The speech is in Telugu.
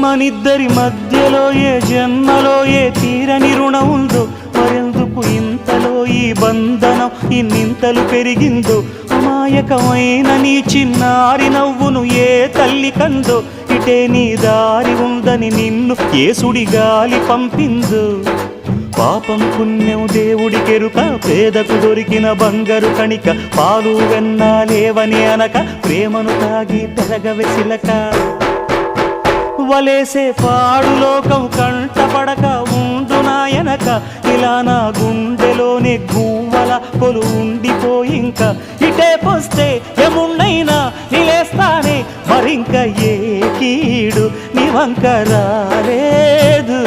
మనిద్దరి మధ్యలో ఏ జన్మలో ఏ తీరని రుణం ఉందో, మరెందుకు ఇంతలో ఈ బంధనం ఇన్నింతలు పెరిగిందో, అమాయకమైన నీ చిన్నారి నవ్వును ఏ తల్లి కందో, ఇటే నీ దారి ఉందని నిన్ను ఏ సుడి గాలి పంపిందో. పాపం పుణ్యం దేవుడికెరుక, పేదకు దొరికిన బంగారు కణిక, పాలు వెన్నాలేవని అనక ప్రేమను తాగి పెరగవెసిలక. వలేసే పాడు లోకం కంటపడక ఉండు నాయనక, ఇలా నా గుండెలోనే గువ్వల కొలు ఉండిపోయింక. ఇటే పోస్తే ఎమున్నైనా నిలేస్తానే, మరింక ఏ కీడు నీ వంక రాలేదు.